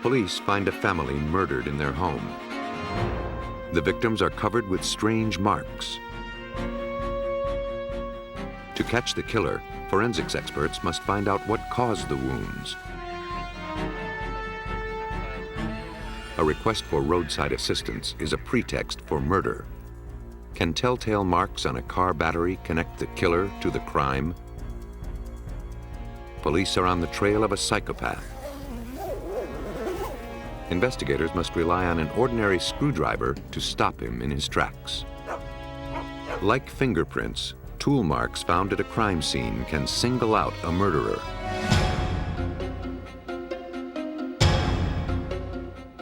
Police find a family murdered in their home. The victims are covered with strange marks. To catch the killer, forensics experts must find out what caused the wounds. A request for roadside assistance is a pretext for murder. Can telltale marks on a car battery connect the killer to the crime? Police are on the trail of a psychopath. Investigators must rely on an ordinary screwdriver to stop him in his tracks. Like fingerprints, tool marks found at a crime scene can single out a murderer.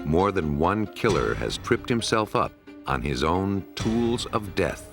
More than one killer has tripped himself up on his own tools of death.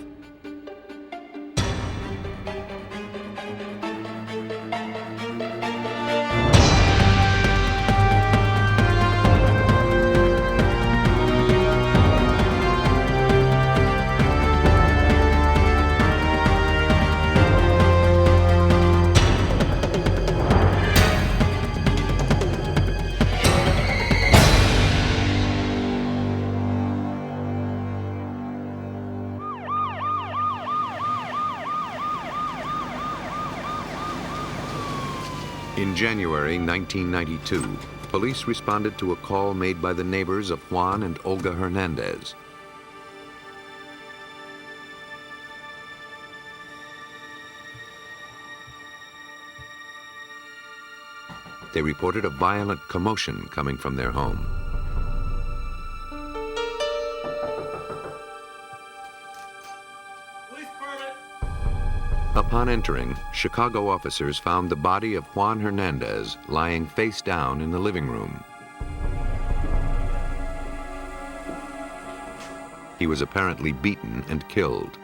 In January 1992, police responded to a call made by the neighbors of Juan and Olga Hernandez. They reported a violent commotion coming from their home. Upon entering, Chicago officers found the body of Juan Hernandez lying face down in the living room. He was apparently beaten and killed.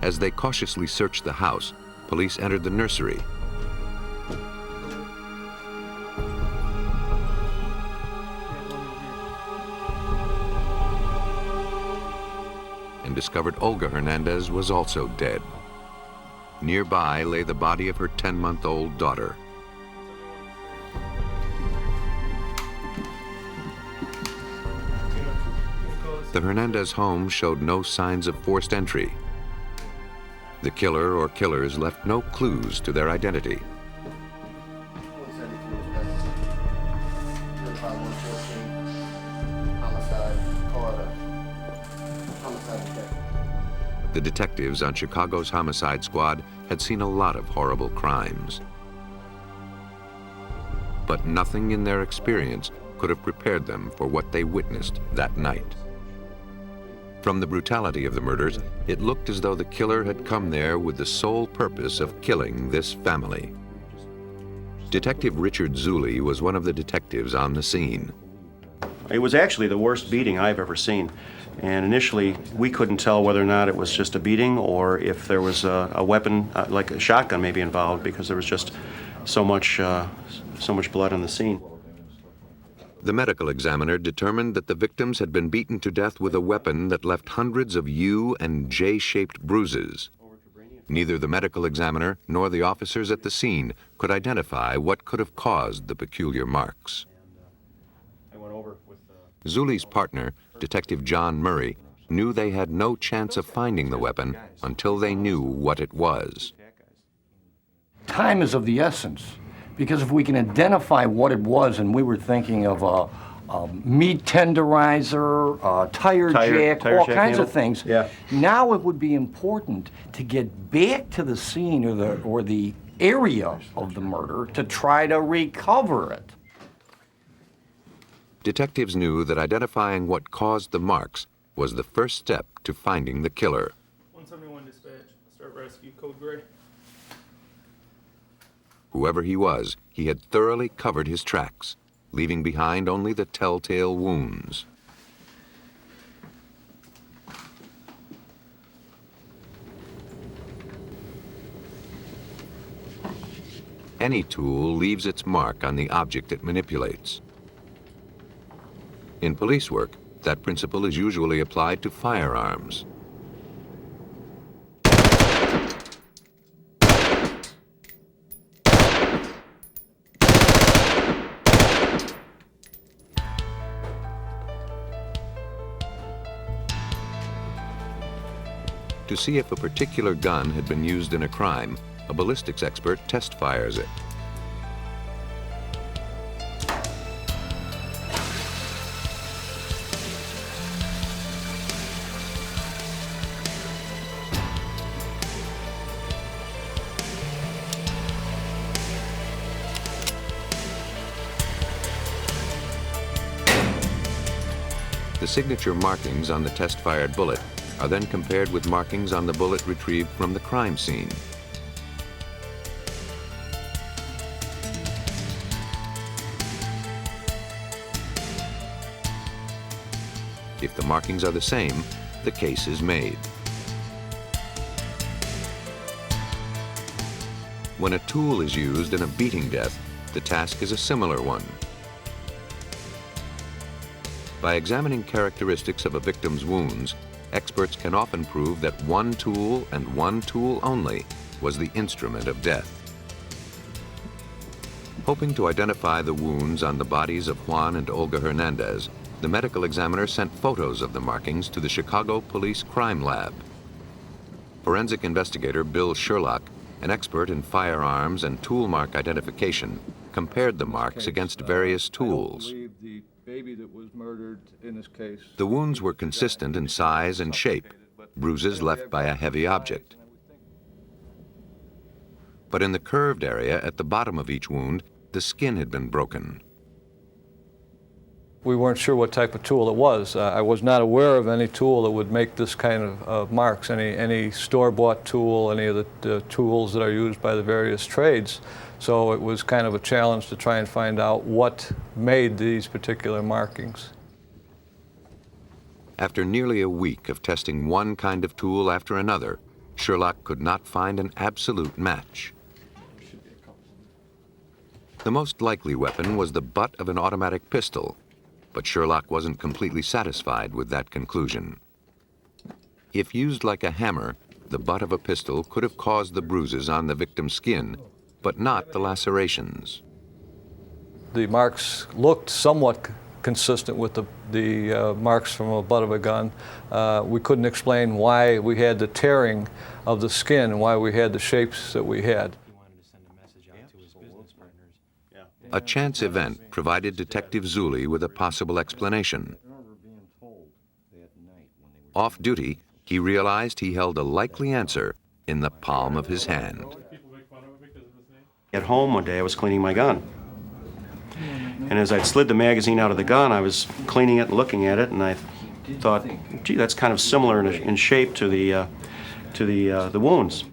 As they cautiously searched the house, police entered the nursery. And discovered Olga Hernandez was also dead. Nearby lay the body of her 10-month-old daughter. The Hernandez home showed no signs of forced entry. The killer or killers left no clues to their identity. The detectives on Chicago's homicide squad had seen a lot of horrible crimes. But nothing in their experience could have prepared them for what they witnessed that night. From the brutality of the murders, it looked as though the killer had come there with the sole purpose of killing this family. Detective Richard Zulli was one of the detectives on the scene. It was actually the worst beating I've ever seen. And initially, we couldn't tell whether or not it was just a beating or if there was a weapon, like a shotgun maybe involved, because there was just so much blood on the scene. The medical examiner determined that the victims had been beaten to death with a weapon that left hundreds of U and J-shaped bruises. Neither the medical examiner nor the officers at the scene could identify what could have caused the peculiar marks. Zulli's partner, Detective John Murray, knew they had no chance of finding the weapon until they knew what it was. Time is of the essence, because if we can identify what it was, and we were thinking of a meat tenderizer, a tire jack, all kinds of things. Yeah. Now it would be important to get back to the scene or the area of the murder to try to recover it. Detectives knew that identifying what caused the marks was the first step to finding the killer. 171 dispatch, start rescue, code gray. Whoever he was, he had thoroughly covered his tracks, leaving behind only the telltale wounds. Any tool leaves its mark on the object it manipulates. In police work, that principle is usually applied to firearms. To see if a particular gun had been used in a crime, a ballistics expert test fires it. The signature markings on the test-fired bullet are then compared with markings on the bullet retrieved from the crime scene. If the markings are the same, the case is made. When a tool is used in a beating death, the task is a similar one. By examining characteristics of a victim's wounds, experts can often prove that one tool and one tool only was the instrument of death. Hoping to identify the wounds on the bodies of Juan and Olga Hernandez, the medical examiner sent photos of the markings to the Chicago Police Crime Lab. Forensic investigator Bill Sherlock, an expert in firearms and tool mark identification, compared the marks against various tools. The wounds were consistent in size and shape, bruises left by a heavy object. But in the curved area at the bottom of each wound, the skin had been broken. We weren't sure what type of tool it was. I was not aware of any tool that would make this kind of marks, any store-bought tool, any of the tools that are used by the various trades. So it was kind of a challenge to try and find out what made these particular markings. After nearly a week of testing one kind of tool after another, Sherlock could not find an absolute match. The most likely weapon was the butt of an automatic pistol, but Sherlock wasn't completely satisfied with that conclusion. If used like a hammer, the butt of a pistol could have caused the bruises on the victim's skin, but not the lacerations. The marks looked somewhat consistent with the marks from a butt of a gun. We couldn't explain why we had the tearing of the skin and why we had the shapes that we had. A chance event provided Detective Zulli with a possible explanation. Off duty, he realized he held a likely answer in the palm of his hand. At home one day, I was cleaning my gun. And as I'd slid the magazine out of the gun, I was cleaning it and looking at it, and I thought, gee, that's kind of similar in shape to the wounds.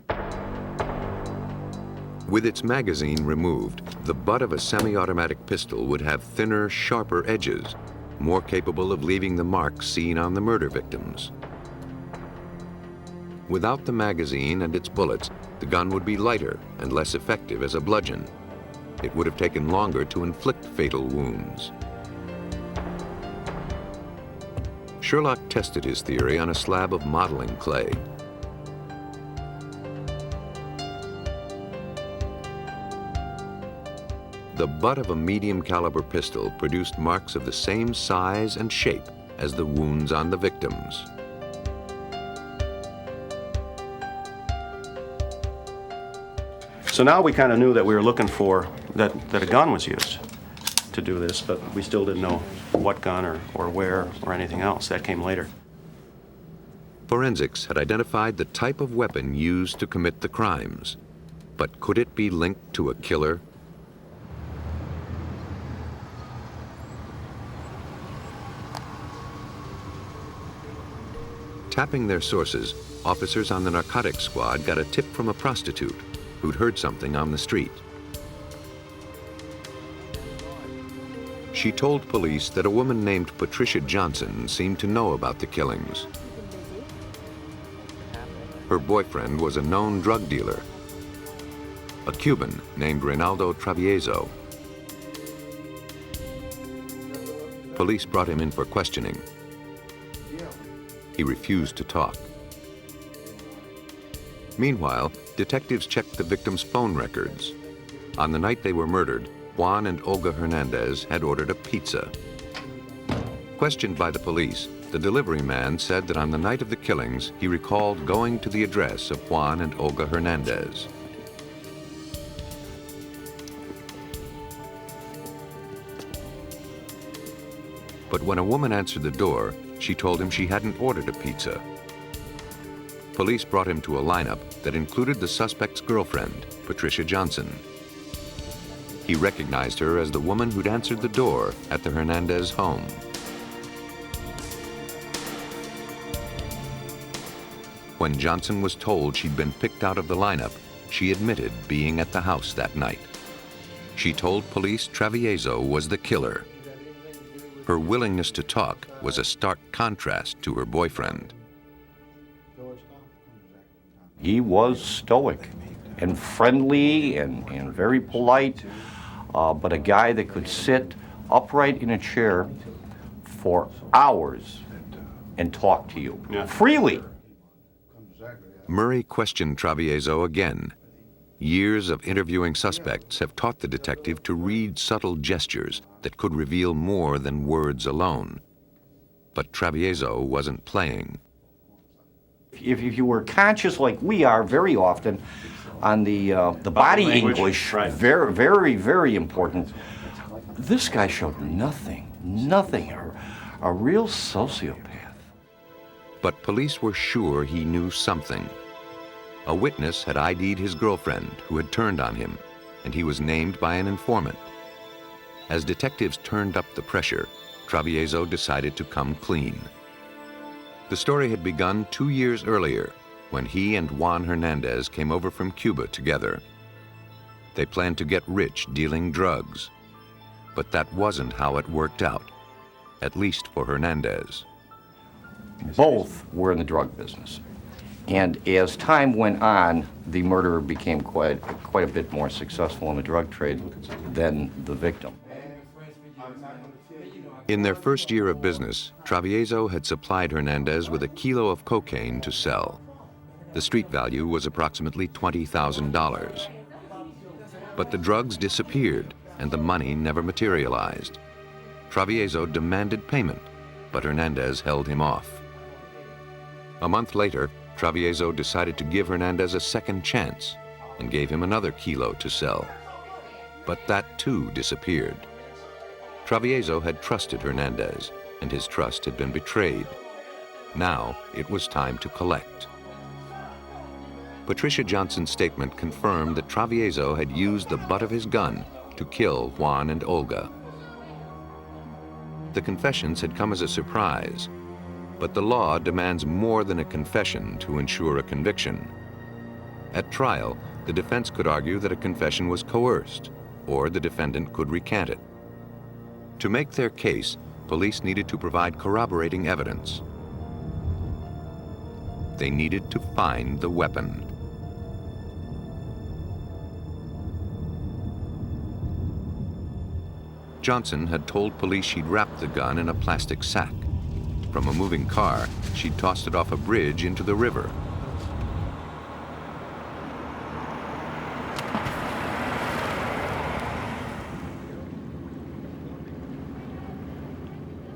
With its magazine removed, the butt of a semi-automatic pistol would have thinner, sharper edges, more capable of leaving the marks seen on the murder victims. Without the magazine and its bullets, the gun would be lighter and less effective as a bludgeon. It would have taken longer to inflict fatal wounds. Sherlock tested his theory on a slab of modeling clay. The butt of a medium caliber pistol produced marks of the same size and shape as the wounds on the victims. So now we kind of knew that we were looking for, that a gun was used to do this, but we still didn't know what gun or where or anything else. That came later. Forensics had identified the type of weapon used to commit the crimes, but could it be linked to a killer? Tapping their sources, officers on the narcotics squad got a tip from a prostitute who'd heard something on the street. She told police that a woman named Patricia Johnson seemed to know about the killings. Her boyfriend was a known drug dealer, a Cuban named Reynaldo Travieso. Police brought him in for questioning. He refused to talk. Meanwhile, detectives checked the victims' phone records. On the night they were murdered, Juan and Olga Hernandez had ordered a pizza. Questioned by the police, The delivery man said that on the night of the killings, he recalled going to the address of Juan and Olga Hernandez. But when a woman answered the door, she told him she hadn't ordered a pizza. Police brought him to a lineup that included the suspect's girlfriend, Patricia Johnson. He recognized her as the woman who'd answered the door at the Hernandez home. When Johnson was told she'd been picked out of the lineup, she admitted being at the house that night. She told police Travieso was the killer. Her willingness to talk was a stark contrast to her boyfriend. He was stoic and friendly and very polite, but a guy that could sit upright in a chair for hours and talk to you freely. Murray questioned Travieso again. Years of interviewing suspects have taught the detective to read subtle gestures that could reveal more than words alone. But Travieso wasn't playing. If you were conscious like we are very often on the body language, English, right. very, very, very important. This guy showed nothing, a real sociopath. But police were sure he knew something. A witness had ID'd his girlfriend who had turned on him, and he was named by an informant. As detectives turned up the pressure, Travieso decided to come clean. The story had begun 2 years earlier when he and Juan Hernandez came over from Cuba together. They planned to get rich dealing drugs. But that wasn't how it worked out, at least for Hernandez. Both were in the drug business. And as time went on, the murderer became quite a bit more successful in the drug trade than the victim. In their first year of business, Travieso had supplied Hernandez with 1 kilo of cocaine to sell. The street value was approximately $20,000. But the drugs disappeared and the money never materialized. Travieso demanded payment, but Hernandez held him off. A month later, Travieso decided to give Hernandez a second chance and gave him another kilo to sell. But that too disappeared. Travieso had trusted Hernandez, and his trust had been betrayed. Now it was time to collect. Patricia Johnson's statement confirmed that Travieso had used the butt of his gun to kill Juan and Olga. The confessions had come as a surprise, but the law demands more than a confession to ensure a conviction. At trial, the defense could argue that a confession was coerced, or the defendant could recant it. To make their case, police needed to provide corroborating evidence. They needed to find the weapon. Johnson had told police she'd wrapped the gun in a plastic sack. From a moving car, she'd tossed it off a bridge into the river.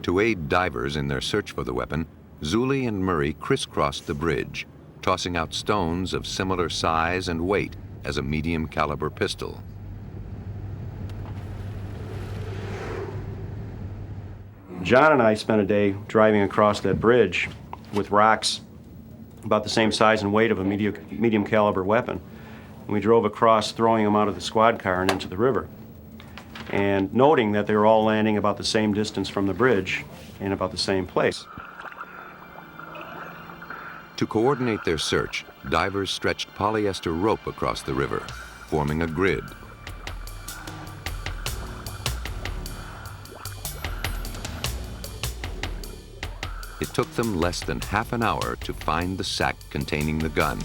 To aid divers in their search for the weapon, Zuli and Murray crisscrossed the bridge, tossing out stones of similar size and weight as a medium caliber pistol. John and I spent a day driving across that bridge with rocks about the same size and weight of a medium caliber weapon. And we drove across, throwing them out of the squad car and into the river. And noting that they were all landing about the same distance from the bridge in about the same place. To coordinate their search, divers stretched polyester rope across the river, forming a grid. It took them less than half an hour to find the sack containing the gun,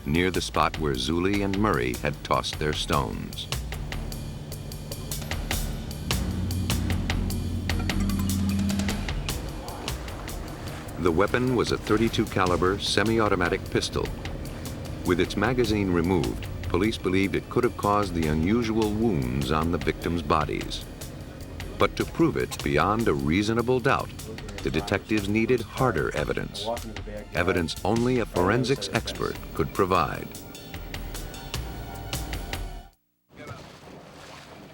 near the spot where Zuli and Murray had tossed their stones. The weapon was a .32 caliber semi-automatic pistol. With its magazine removed, police believed it could have caused the unusual wounds on the victims' bodies. But to prove it beyond a reasonable doubt, the detectives needed harder evidence. Evidence only a forensics expert could provide.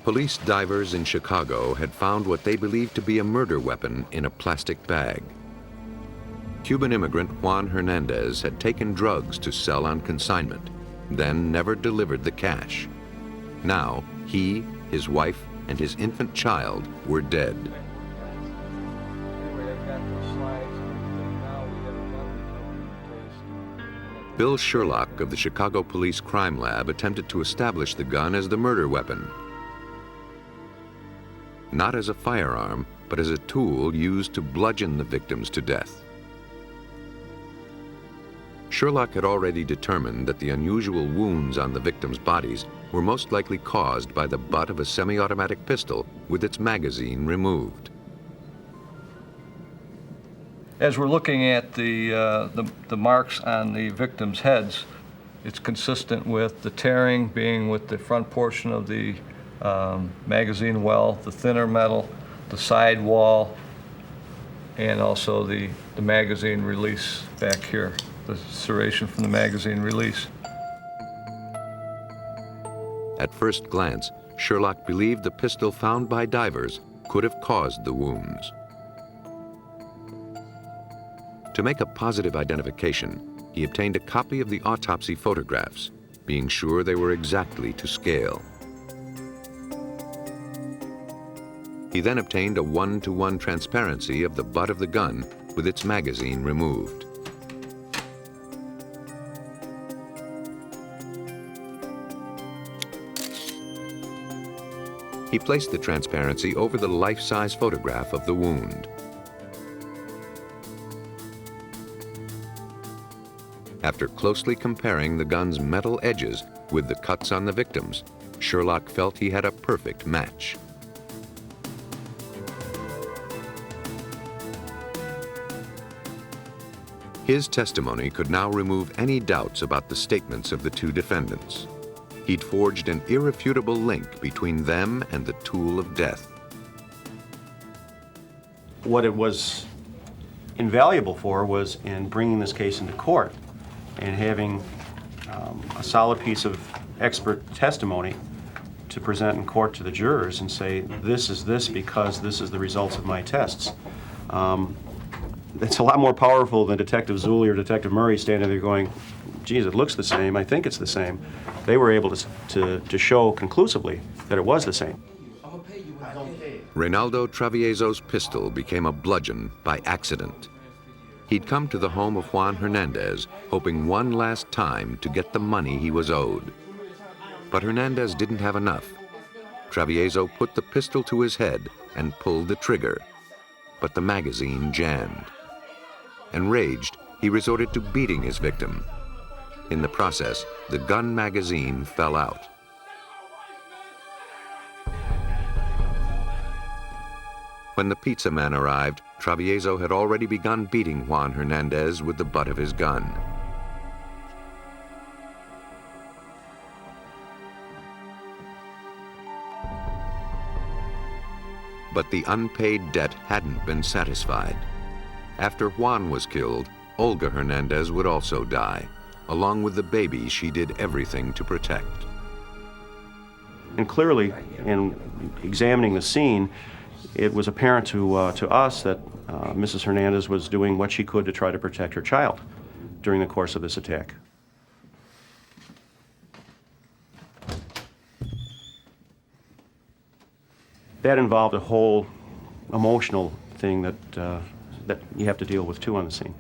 Police divers in Chicago had found what they believed to be a murder weapon in a plastic bag. Cuban immigrant Juan Hernandez had taken drugs to sell on consignment, then never delivered the cash. Now, he, his wife, and his infant child were dead. Bill Sherlock of the Chicago Police Crime Lab attempted to establish the gun as the murder weapon. Not as a firearm, but as a tool used to bludgeon the victims to death. Sherlock had already determined that the unusual wounds on the victims' bodies were most likely caused by the butt of a semi-automatic pistol with its magazine removed. As we're looking at the marks on the victims' heads, it's consistent with the tearing being with the front portion of the magazine well, the thinner metal, the side wall, and also the magazine release back here, the serration from the magazine release. At first glance, Sherlock believed the pistol found by divers could have caused the wounds. To make a positive identification, he obtained a copy of the autopsy photographs, being sure they were exactly to scale. He then obtained a 1-to-1 transparency of the butt of the gun with its magazine removed. He placed the transparency over the life-size photograph of the wound. After closely comparing the gun's metal edges with the cuts on the victims, Sherlock felt he had a perfect match. His testimony could now remove any doubts about the statements of the two defendants. He'd forged an irrefutable link between them and the tool of death. What it was invaluable for was in bringing this case into court and having a solid piece of expert testimony to present in court to the jurors and say, this is this because this is the results of my tests. It's a lot more powerful than Detective Zulli or Detective Murray standing there going, geez, it looks the same, I think it's the same. They were able to show conclusively that it was the same. Reynaldo Travieso's pistol became a bludgeon by accident. He'd come to the home of Juan Hernandez, hoping one last time to get the money he was owed. But Hernandez didn't have enough. Travieso put the pistol to his head and pulled the trigger, but the magazine jammed. Enraged, he resorted to beating his victim. In the process, the gun magazine fell out. When the pizza man arrived, Travieso had already begun beating Juan Hernandez with the butt of his gun. But the unpaid debt hadn't been satisfied. After Juan was killed, Olga Hernandez would also die, along with the baby she did everything to protect. And clearly, in examining the scene, it was apparent to us that Mrs. Hernandez was doing what she could to try to protect her child during the course of this attack. That involved a whole emotional thing that you have to deal with too on the scene.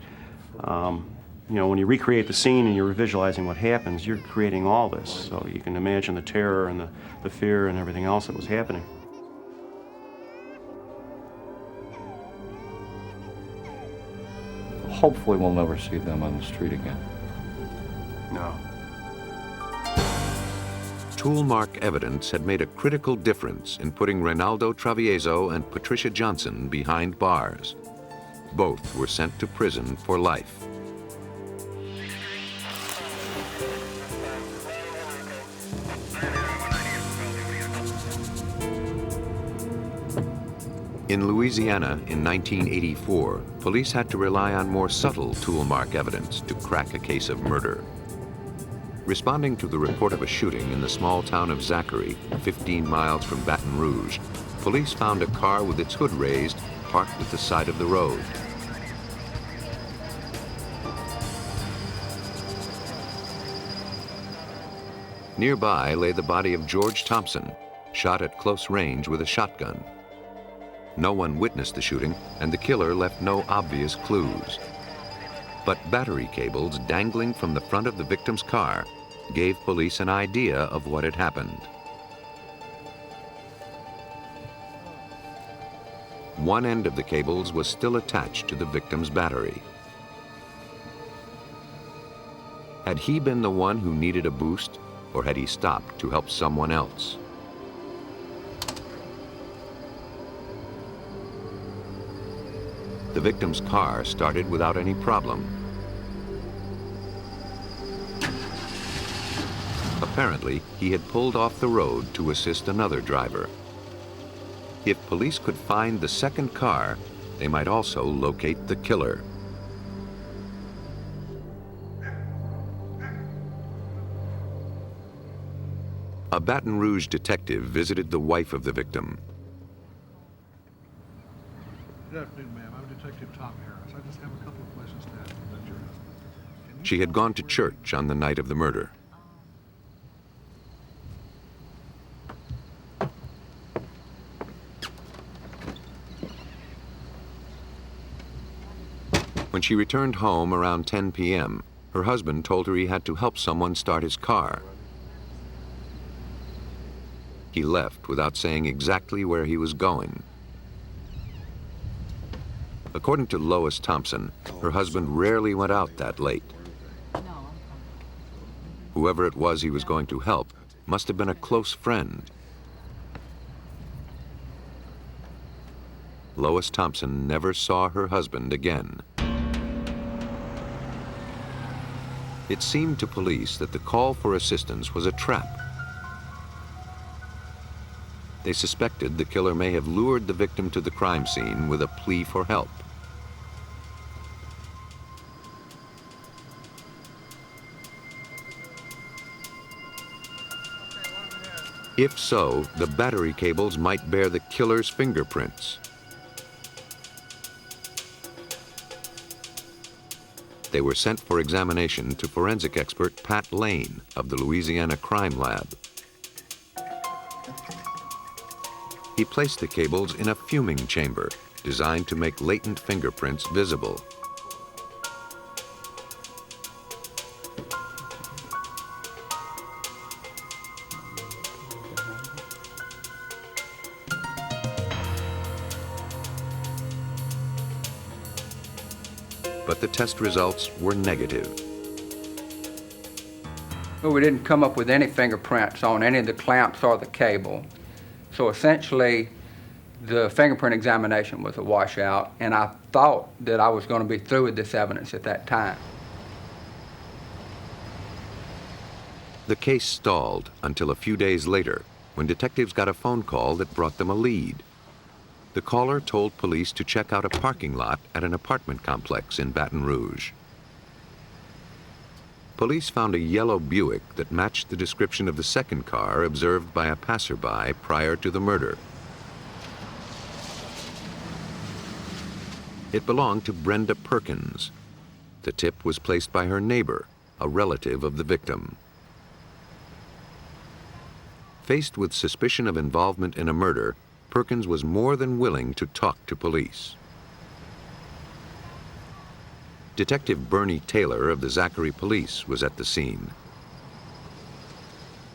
You know, when you recreate the scene and you're visualizing what happens, you're creating all this. So you can imagine the terror and the fear and everything else that was happening. Hopefully we'll never see them on the street again. No. Tool mark evidence had made a critical difference in putting Reynaldo Travieso and Patricia Johnson behind bars. Both were sent to prison for life. In Louisiana in 1984, police had to rely on more subtle tool mark evidence to crack a case of murder. Responding to the report of a shooting in the small town of Zachary, 15 miles from Baton Rouge, police found a car with its hood raised, parked at the side of the road. Nearby lay the body of George Thompson, shot at close range with a shotgun. No one witnessed the shooting, and the killer left no obvious clues. But battery cables dangling from the front of the victim's car gave police an idea of what had happened. One end of the cables was still attached to the victim's battery. Had he been the one who needed a boost, or had he stopped to help someone else? The victim's car started without any problem. Apparently, he had pulled off the road to assist another driver. If police could find the second car, they might also locate the killer. A Baton Rouge detective visited the wife of the victim. Good afternoon, ma'am. I'm Detective Tom Harris. I just have a couple of questions to ask about your husband. She had gone to church on the night of the murder. When she returned home around 10 p.m., her husband told her he had to help someone start his car. He left without saying exactly where he was going. According to Lois Thompson, her husband rarely went out that late. Whoever it was he was going to help must have been a close friend. Lois Thompson never saw her husband again. It seemed to police that the call for assistance was a trap. They suspected the killer may have lured the victim to the crime scene with a plea for help. If so, the battery cables might bear the killer's fingerprints. They were sent for examination to forensic expert Pat Lane of the Louisiana Crime Lab. He placed the cables in a fuming chamber designed to make latent fingerprints visible. But the test results were negative. Well, we didn't come up with any fingerprints on any of the clamps or the cable. So essentially, the fingerprint examination was a washout, and I thought that I was going to be through with this evidence at that time. The case stalled until a few days later, when detectives got a phone call that brought them a lead. The caller told police to check out a parking lot at an apartment complex in Baton Rouge. Police found a yellow Buick that matched the description of the second car observed by a passerby prior to the murder. It belonged to Brenda Perkins. The tip was placed by her neighbor, a relative of the victim. Faced with suspicion of involvement in a murder, Perkins was more than willing to talk to police. Detective Bernie Taylor of the Zachary Police was at the scene.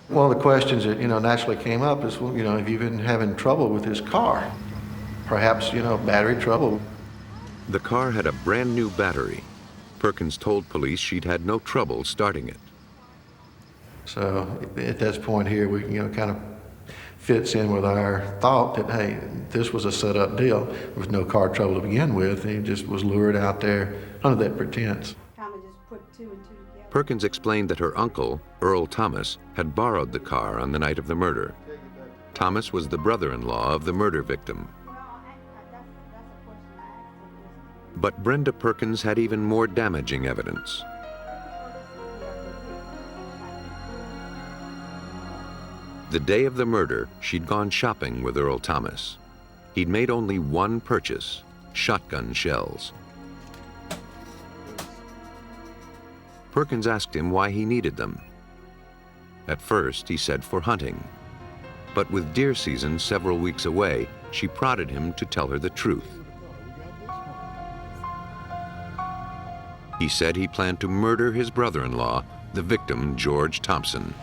One of the questions that, naturally came up is, well, have you been having trouble with his car? Perhaps, battery trouble. The car had a brand new battery. Perkins told police she'd had no trouble starting it. So at this point here, we, kind of fits in with our thought that, hey, this was a set-up deal with no car trouble to begin with. He just was lured out there under that pretense. Perkins explained that her uncle, Earl Thomas, had borrowed the car on the night of the murder. Thomas was the brother-in-law of the murder victim. But Brenda Perkins had even more damaging evidence. The day of the murder, she'd gone shopping with Earl Thomas. He'd made only one purchase, shotgun shells. Perkins asked him why he needed them. At first, he said for hunting. But with deer season several weeks away, she prodded him to tell her the truth. He said he planned to murder his brother-in-law, the victim, George Thompson.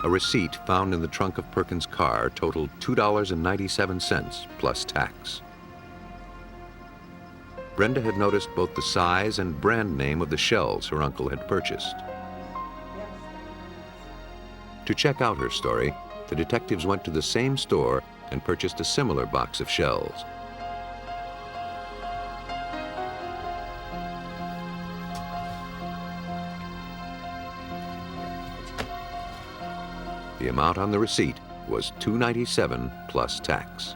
A receipt found in the trunk of Perkins' car totaled $2.97 plus tax. Brenda had noticed both the size and brand name of the shells her uncle had purchased. To check out her story, the detectives went to the same store and purchased a similar box of shells. The amount on the receipt was $2.97 plus tax.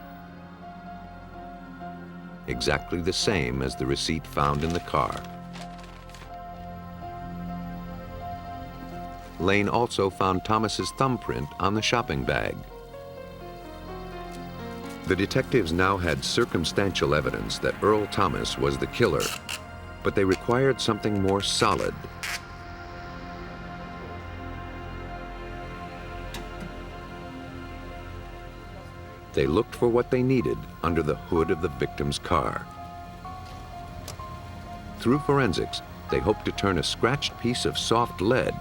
Exactly the same as the receipt found in the car. Lane also found Thomas's thumbprint on the shopping bag. The detectives now had circumstantial evidence that Earl Thomas was the killer, but they required something more solid. They looked for what they needed under the hood of the victim's car. Through forensics, they hoped to turn a scratched piece of soft lead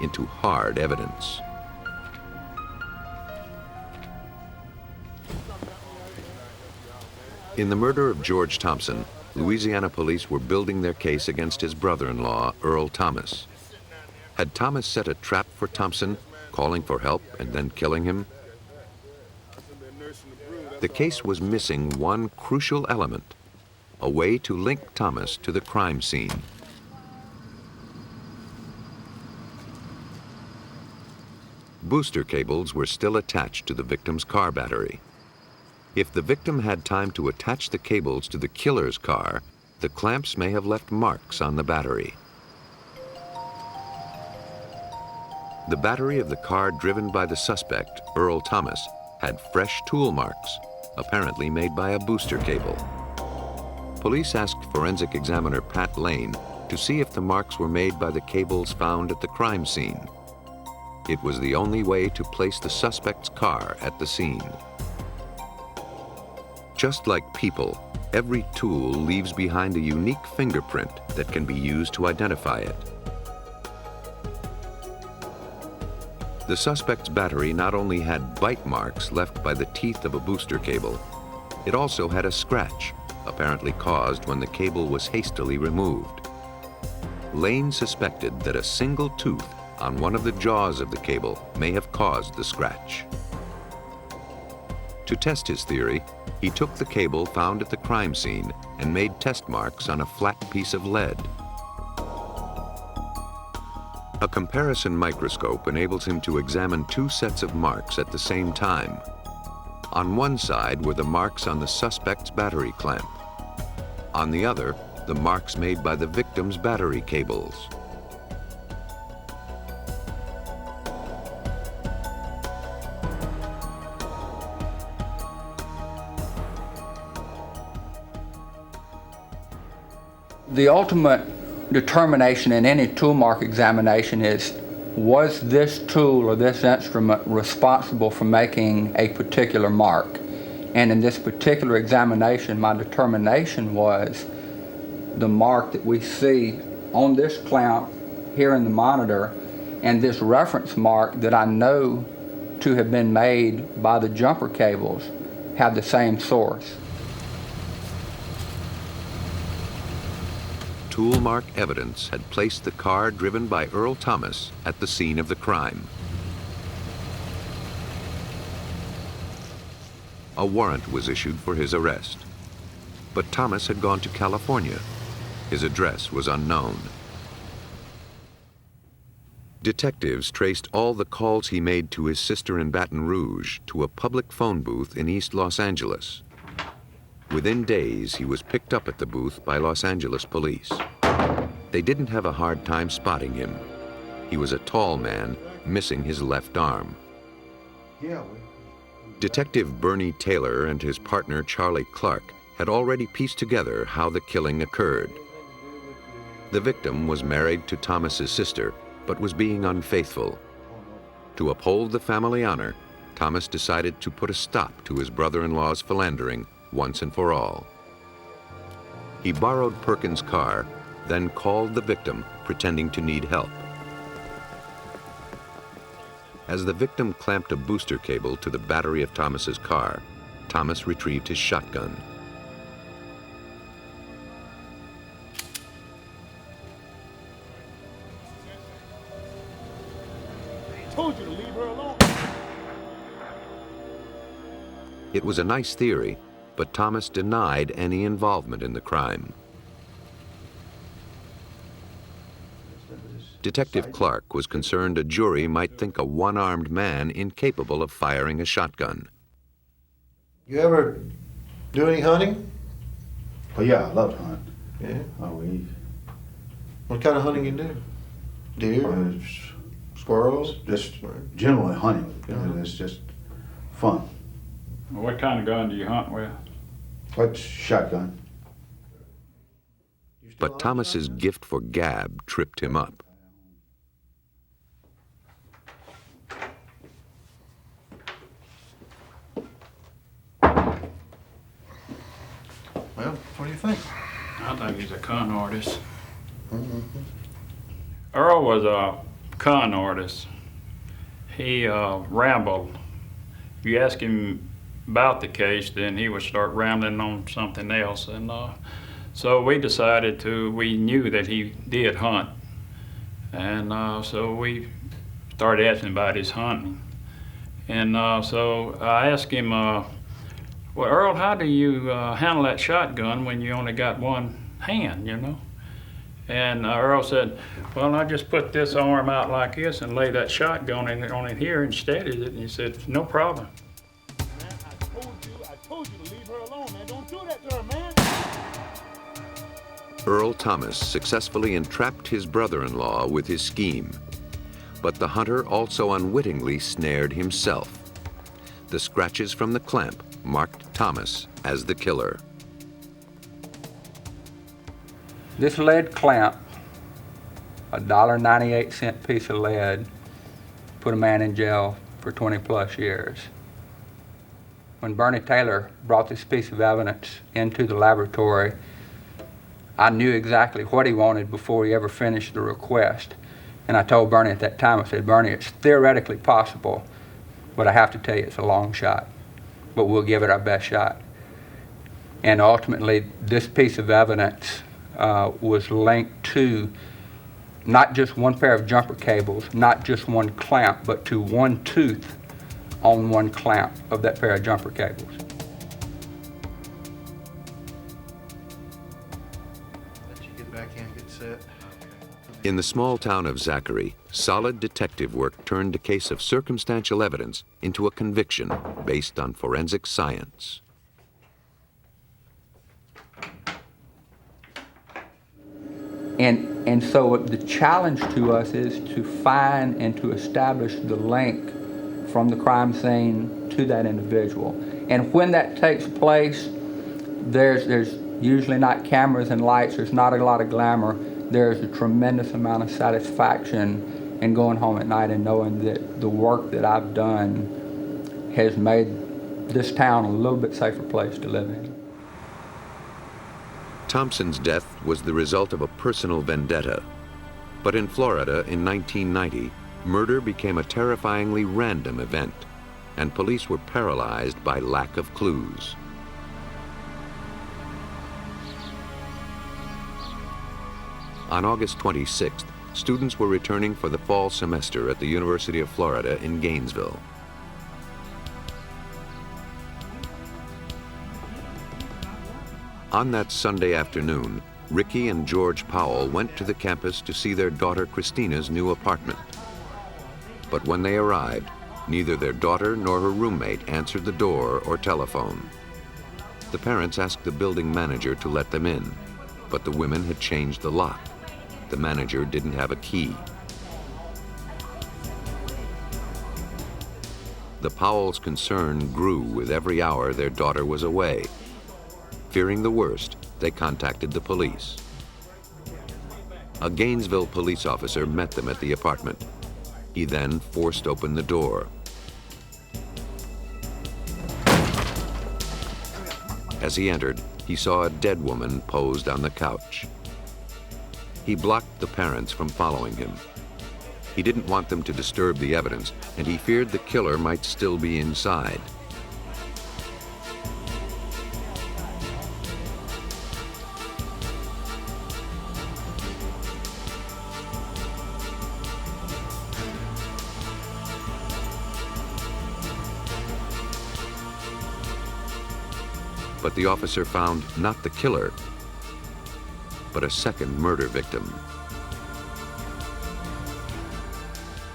into hard evidence. In the murder of George Thompson, Louisiana police were building their case against his brother-in-law, Earl Thomas. Had Thomas set a trap for Thompson, calling for help and then killing him? The case was missing one crucial element, a way to link Thomas to the crime scene. Booster cables were still attached to the victim's car battery. If the victim had time to attach the cables to the killer's car, the clamps may have left marks on the battery. The battery of the car driven by the suspect, Earl Thomas, had fresh tool marks, apparently made by a booster cable. Police asked forensic examiner Pat Lane to see if the marks were made by the cables found at the crime scene. It was the only way to place the suspect's car at the scene. Just like people, every tool leaves behind a unique fingerprint that can be used to identify it. The suspect's battery not only had bite marks left by the teeth of a booster cable, it also had a scratch, apparently caused when the cable was hastily removed. Lane suspected that a single tooth on one of the jaws of the cable may have caused the scratch. To test his theory, he took the cable found at the crime scene and made test marks on a flat piece of lead. A comparison microscope enables him to examine two sets of marks at the same time. On one side were the marks on the suspect's battery clamp. On the other, the marks made by the victim's battery cables. The ultimate determination in any tool mark examination is, was this tool or this instrument responsible for making a particular mark? And in this particular examination, my determination was the mark that we see on this clamp here in the monitor and this reference mark that I know to have been made by the jumper cables have the same source. Tool mark evidence had placed the car driven by Earl Thomas at the scene of the crime. A warrant was issued for his arrest. But Thomas had gone to California. His address was unknown. Detectives traced all the calls he made to his sister in Baton Rouge to a public phone booth in East Los Angeles. Within days, he was picked up at the booth by Los Angeles police. They didn't have a hard time spotting him. He was a tall man, missing his left arm. Detective Bernie Taylor and his partner Charlie Clark had already pieced together how the killing occurred. The victim was married to Thomas's sister, but was being unfaithful. To uphold the family honor, Thomas decided to put a stop to his brother-in-law's philandering once and for all. He borrowed Perkins' car, then called the victim, pretending to need help. As the victim clamped a booster cable to the battery of Thomas's car, Thomas retrieved his shotgun. I told you to leave her alone. It was a nice theory, but Thomas denied any involvement in the crime. Detective Clark was concerned a jury might think a one-armed man incapable of firing a shotgun. You ever do any hunting? Oh yeah, I love to hunt. Yeah. Oh, What kind of hunting you do? Deer? Squirrels? just generally hunting. Yeah. It's just fun. Well, what kind of gun do you hunt with? What's shotgun? But Thomas's gift for gab tripped him up. Well, what do you think? I think he's a con artist. Earl was a con artist. He rambled. If you ask him about the case, then he would start rambling on something else. And so we decided we knew that he did hunt. And so we started asking about his hunting. And so I asked him, well, Earl, how do you handle that shotgun when you only got one hand, you know? And Earl said, well, I just put this arm out like this and lay that shotgun on it here and steadied it. And he said, no problem. Man, I told you to leave her alone, man. Don't do that to her, man. Earl Thomas successfully entrapped his brother-in-law with his scheme. But the hunter also unwittingly snared himself. The scratches from the clamp marked Thomas as the killer. This lead clamp, a $1.98 piece of lead, put a man in jail for 20 plus years. When Bernie Taylor brought this piece of evidence into the laboratory, I knew exactly what he wanted before he ever finished the request. And I told Bernie at that time, I said, Bernie, it's theoretically possible, but I have to tell you it's a long shot. But we'll give it our best shot. And ultimately, this piece of evidence was linked to not just one pair of jumper cables, not just one clamp, but to one tooth on one clamp of that pair of jumper cables. Let you get back in, get set. In the small town of Zachary, solid detective work turned a case of circumstantial evidence into a conviction based on forensic science. And so the challenge to us is to find and to establish the link from the crime scene to that individual. And when that takes place, there's usually not cameras and lights, there's not a lot of glamour. There's a tremendous amount of satisfaction in going home at night and knowing that the work that I've done has made this town a little bit safer place to live in. Thompson's death was the result of a personal vendetta. But in Florida in 1990, murder became a terrifyingly random event, and police were paralyzed by lack of clues. On August 26th, students were returning for the fall semester at the University of Florida in Gainesville. On that Sunday afternoon, Ricky and George Powell went to the campus to see their daughter Christina's new apartment. But when they arrived, neither their daughter nor her roommate answered the door or telephone. The parents asked the building manager to let them in, but the women had changed the lock. The manager didn't have a key. The Powells' concern grew with every hour their daughter was away. Fearing the worst, they contacted the police. A Gainesville police officer met them at the apartment. He then forced open the door. As he entered, he saw a dead woman posed on the couch. He blocked the parents from following him. He didn't want them to disturb the evidence, and he feared the killer might still be inside. But the officer found not the killer, but a second murder victim.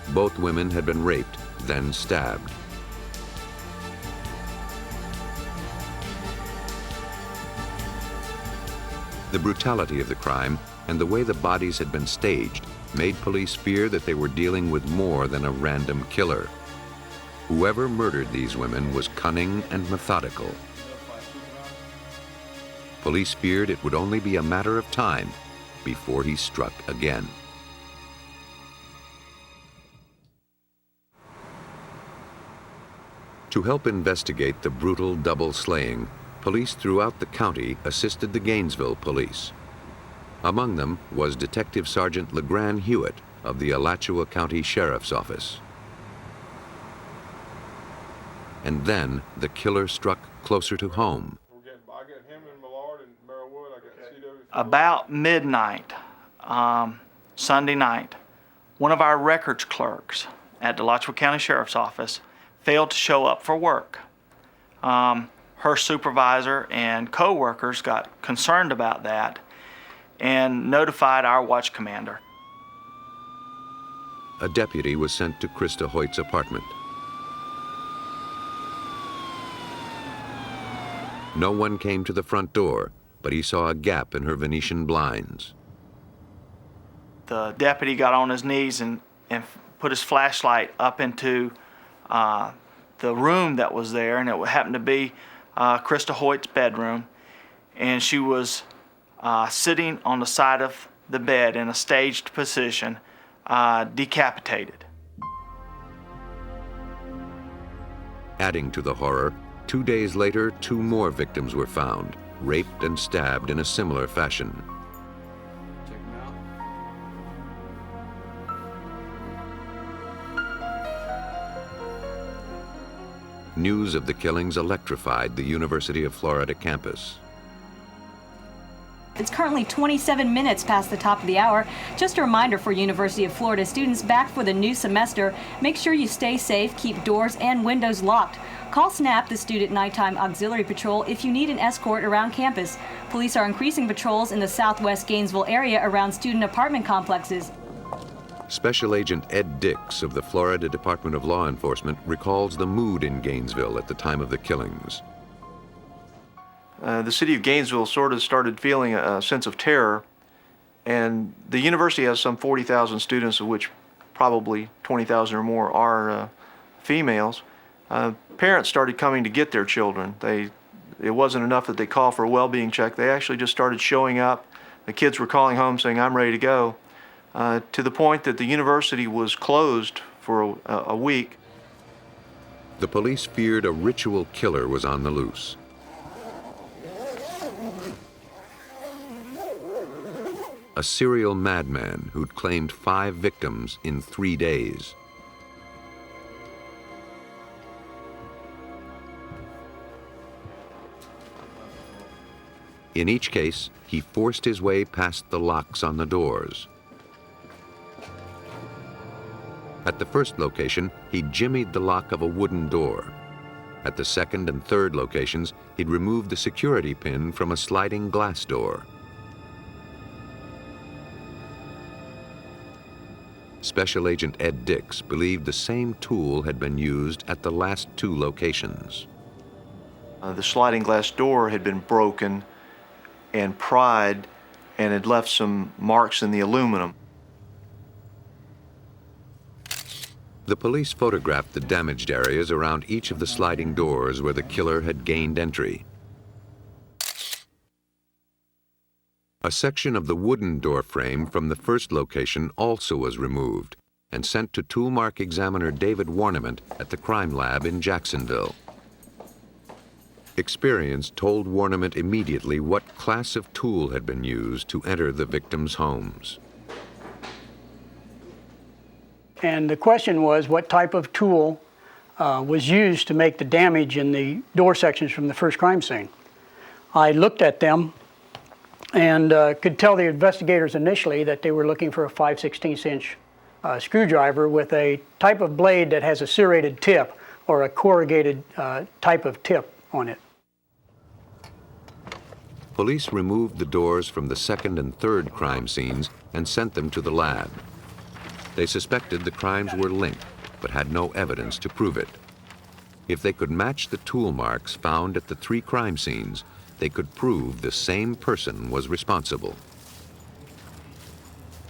Both women had been raped, then stabbed. The brutality of the crime and the way the bodies had been staged made police fear that they were dealing with more than a random killer. Whoever murdered these women was cunning and methodical. Police feared it would only be a matter of time before he struck again. To help investigate the brutal double slaying, police throughout the county assisted the Gainesville police. Among them was Detective Sergeant LeGrand Hewitt of the Alachua County Sheriff's Office. And then the killer struck closer to home. About midnight, Sunday night, one of our records clerks at the Alachua County Sheriff's Office failed to show up for work. Her supervisor and co-workers got concerned about that and notified our watch commander. A deputy was sent to Krista Hoyt's apartment. No one came to the front door, but he saw a gap in her Venetian blinds. The deputy got on his knees and put his flashlight up into the room that was there, and it happened to be Krista Hoyt's bedroom, and she was sitting on the side of the bed in a staged position, decapitated. Adding to the horror, 2 days later, 2 more victims were found, raped and stabbed in a similar fashion. News of the killings electrified the University of Florida campus. It's currently 27 minutes past the top of the hour. Just a reminder for University of Florida students back for the new semester, make sure you stay safe, keep doors and windows locked. Call SNAP, the Student Nighttime Auxiliary Patrol, if you need an escort around campus. Police are increasing patrols in the southwest Gainesville area around student apartment complexes. Special Agent Ed Dix of the Florida Department of Law Enforcement recalls the mood in Gainesville at the time of the killings. The city of Gainesville sort of started feeling a sense of terror, and the university has some 40,000 students, of which probably 20,000 or more are females. Parents started coming to get their children. It wasn't enough that they called for a well-being check. They actually just started showing up. The kids were calling home saying, "I'm ready to go," to the point that the university was closed for a week. The police feared a ritual killer was on the loose. A serial madman who'd claimed 5 victims in 3 days. In each case, he forced his way past the locks on the doors. At the first location, he jimmied the lock of a wooden door. At the second and third locations, he'd removed the security pin from a sliding glass door. Special Agent Ed Dix believed the same tool had been used at the last 2 locations. The sliding glass door had been broken and pried and had left some marks in the aluminum. The police photographed the damaged areas around each of the sliding doors where the killer had gained entry. A section of the wooden door frame from the first location also was removed and sent to toolmark examiner David Warniment at the crime lab in Jacksonville. Experience told Warniment immediately what class of tool had been used to enter the victims' homes. And the question was what type of tool was used to make the damage in the door sections from the first crime scene. I looked at them and could tell the investigators initially that they were looking for a 5/16 inch screwdriver with a type of blade that has a serrated tip or a corrugated type of tip on it. Police removed the doors from the second and third crime scenes and sent them to the lab. They suspected the crimes were linked, but had no evidence to prove it. If they could match the tool marks found at the 3 crime scenes, they could prove the same person was responsible.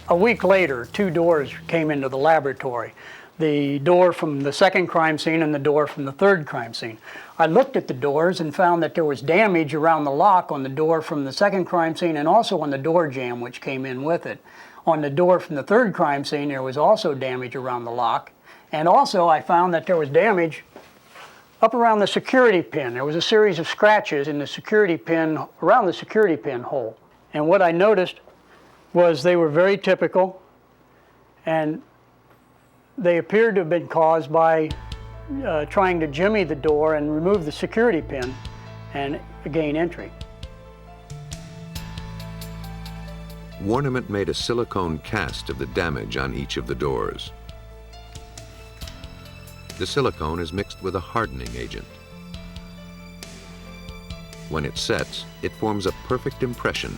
A week later, 2 doors came into the laboratory. The door from the second crime scene and the door from the third crime scene. I looked at the doors and found that there was damage around the lock on the door from the second crime scene and also on the door jamb which came in with it. On the door from the third crime scene, there was also damage around the lock. And also I found that there was damage up around the security pin. There was a series of scratches in the security pin, around the security pin hole. And what I noticed was they were very typical, and they appeared to have been caused by trying to jimmy the door and remove the security pin and gain entry. Warniment made a silicone cast of the damage on each of the doors. The silicone is mixed with a hardening agent. When it sets, it forms a perfect impression.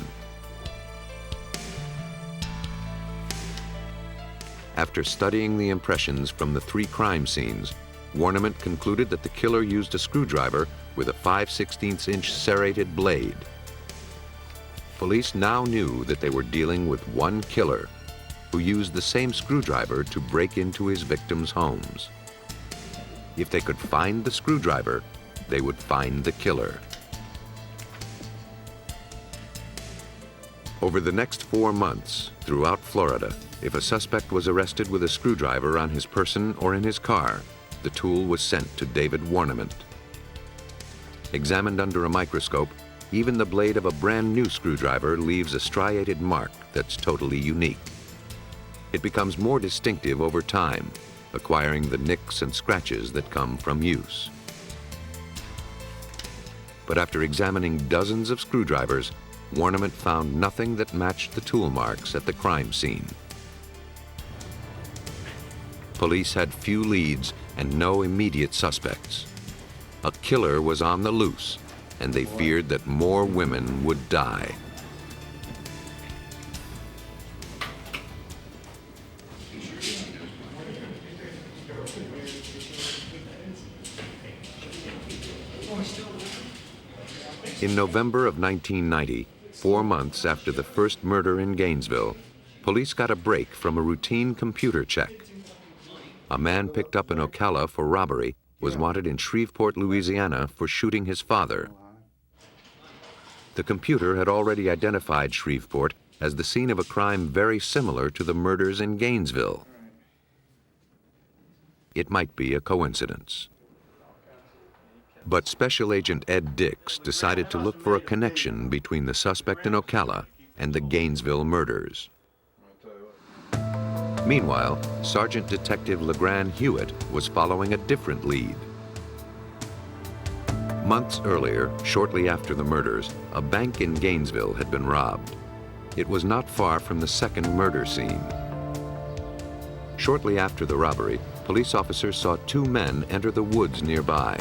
After studying the impressions from the 3 crime scenes, Warniment concluded that the killer used a screwdriver with a 5/16 inch serrated blade. Police now knew that they were dealing with one killer who used the same screwdriver to break into his victims' homes. If they could find the screwdriver, they would find the killer. Over the next 4 months, throughout Florida, if a suspect was arrested with a screwdriver on his person or in his car, the tool was sent to David Warniment. Examined under a microscope, even the blade of a brand new screwdriver leaves a striated mark that's totally unique. It becomes more distinctive over time, acquiring the nicks and scratches that come from use. But after examining dozens of screwdrivers, Warniment found nothing that matched the tool marks at the crime scene. Police had few leads and no immediate suspects. A killer was on the loose, and they feared that more women would die. In November of 1990, 4 months after the first murder in Gainesville, police got a break from a routine computer check. A man picked up in Ocala for robbery was wanted in Shreveport, Louisiana for shooting his father. The computer had already identified Shreveport as the scene of a crime very similar to the murders in Gainesville. It might be a coincidence. But Special Agent Ed Dix decided to look for a connection between the suspect in Ocala and the Gainesville murders. Meanwhile, Sergeant Detective LeGrand Hewitt was following a different lead. Months earlier, shortly after the murders, a bank in Gainesville had been robbed. It was not far from the second murder scene. Shortly after the robbery, police officers saw 2 men enter the woods nearby.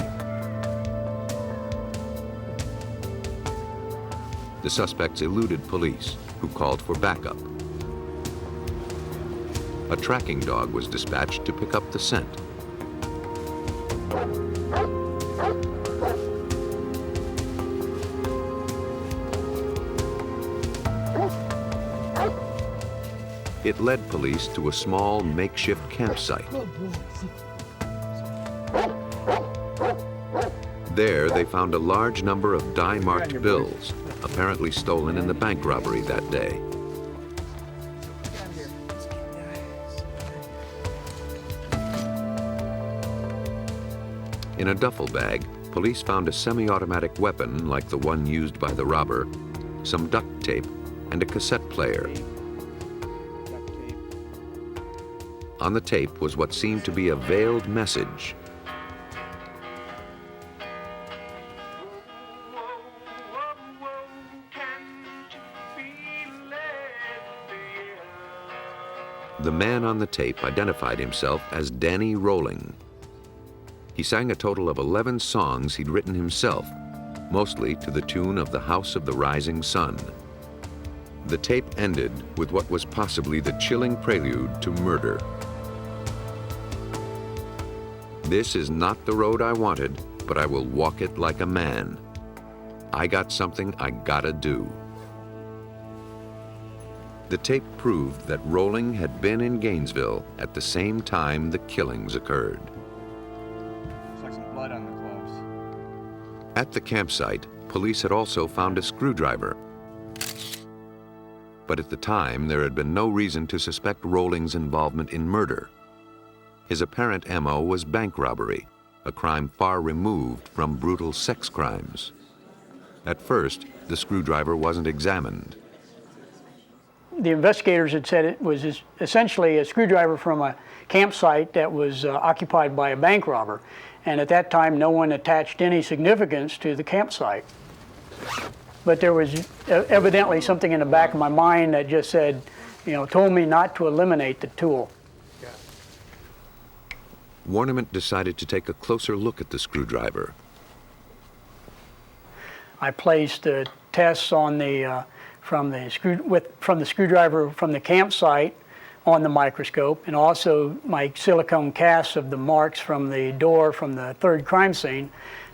The suspects eluded police, who called for backup. a tracking dog was dispatched to pick up the scent. It led police to a small makeshift campsite. There, they found a large number of dye-marked bills, apparently stolen in the bank robbery that day. In a duffel bag, police found a semi-automatic weapon like the one used by the robber, some duct tape, and a cassette player. On the tape was what seemed to be a veiled message. The man on the tape identified himself as Danny Rolling. He sang a total of 11 songs he'd written himself, mostly to the tune of The House of the Rising Sun. The tape ended with what was possibly the chilling prelude to murder. This is not the road I wanted, but I will walk it like a man. I got something I gotta do. The tape proved that Rolling had been in Gainesville at the same time the killings occurred. Looks like some blood on the gloves. At the campsite, police had also found a screwdriver. But at the time, there had been no reason to suspect Rolling's involvement in murder. His apparent MO was bank robbery, a crime far removed from brutal sex crimes. At first, the screwdriver wasn't examined. The investigators had said it was essentially a screwdriver from a campsite that was occupied by a bank robber. And at that time, no one attached any significance to the campsite. But there was evidently something in the back of my mind that just said, told me not to eliminate the tool. Warniment decided to take a closer look at the screwdriver. I placed the tests on from the screwdriver from the campsite on the microscope, and also my silicone casts of the marks from the door from the third crime scene.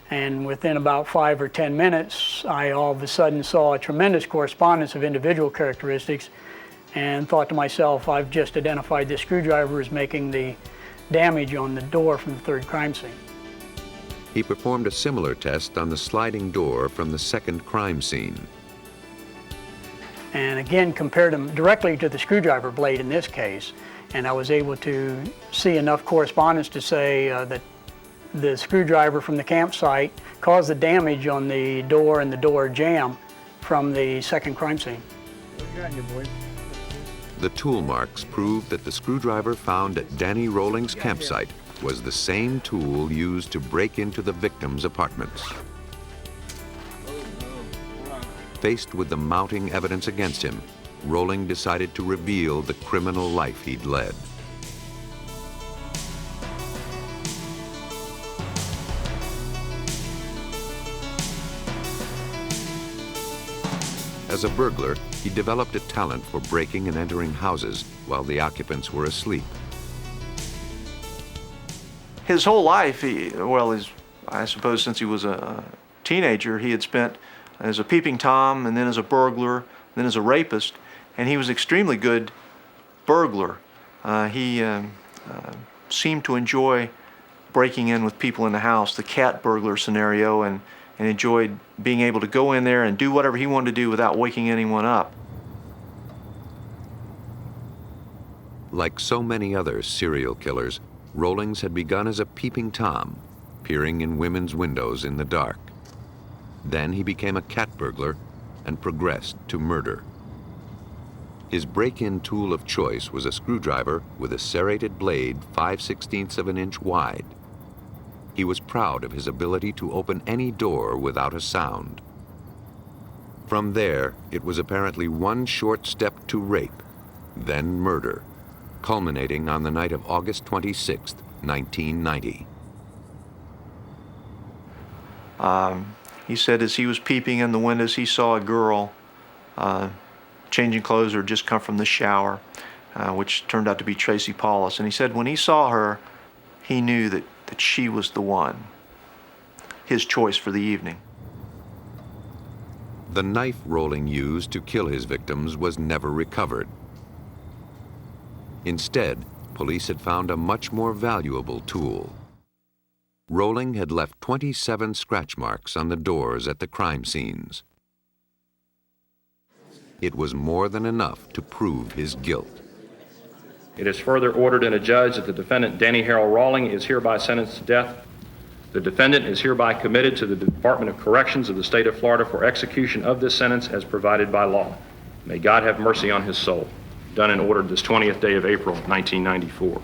And within about 5 or 10 minutes, I all of a sudden saw a tremendous correspondence of individual characteristics and thought to myself, I've just identified this screwdriver as making the damage on the door from the third crime scene. He performed a similar test on the sliding door from the second crime scene. And again, compared them directly to the screwdriver blade in this case, and I was able to see enough correspondence to say that the screwdriver from the campsite caused the damage on the door and the door jamb from the second crime scene. What you got in your boy? The tool marks proved that the screwdriver found at Danny Rolling's campsite was the same tool used to break into the victim's apartments. Faced with the mounting evidence against him, Rolling decided to reveal the criminal life he'd led. As a burglar, he developed a talent for breaking and entering houses while the occupants were asleep. His whole life, I suppose since he was a teenager, he had spent as a peeping Tom, and then as a burglar, then as a rapist, and he was an extremely good burglar. He seemed to enjoy breaking in with people in the house, the cat burglar scenario, and enjoyed being able to go in there and do whatever he wanted to do without waking anyone up. Like so many other serial killers, Rollings had begun as a peeping Tom, peering in women's windows in the dark. Then he became a cat burglar and progressed to murder. His break-in tool of choice was a screwdriver with a serrated blade 5/16 of an inch wide. He was proud of his ability to open any door without a sound. From there, it was apparently one short step to rape, then murder, culminating on the night of August 26, 1990. He said as he was peeping in the windows, he saw a girl changing clothes or just come from the shower. which turned out to be Tracy Paulus. And he said when he saw her, he knew that she was the one, his choice for the evening. The knife Rolling used to kill his victims was never recovered. Instead, police had found a much more valuable tool. Rolling had left 27 scratch marks on the doors at the crime scenes. It was more than enough to prove his guilt. It is further ordered and adjudged that the defendant, Danny Harold Rawling, is hereby sentenced to death. The defendant is hereby committed to the Department of Corrections of the state of Florida for execution of this sentence as provided by law. May God have mercy on his soul. Done and ordered this 20th day of April, 1994.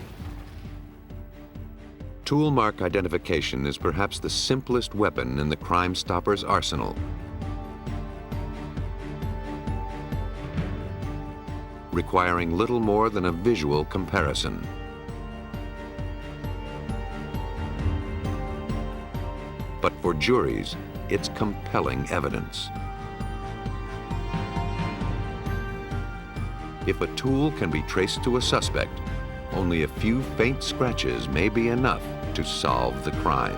Tool mark identification is perhaps the simplest weapon in the Crime Stopper's arsenal. Requiring little more than a visual comparison. But for juries, it's compelling evidence. If a tool can be traced to a suspect, only a few faint scratches may be enough to solve the crime.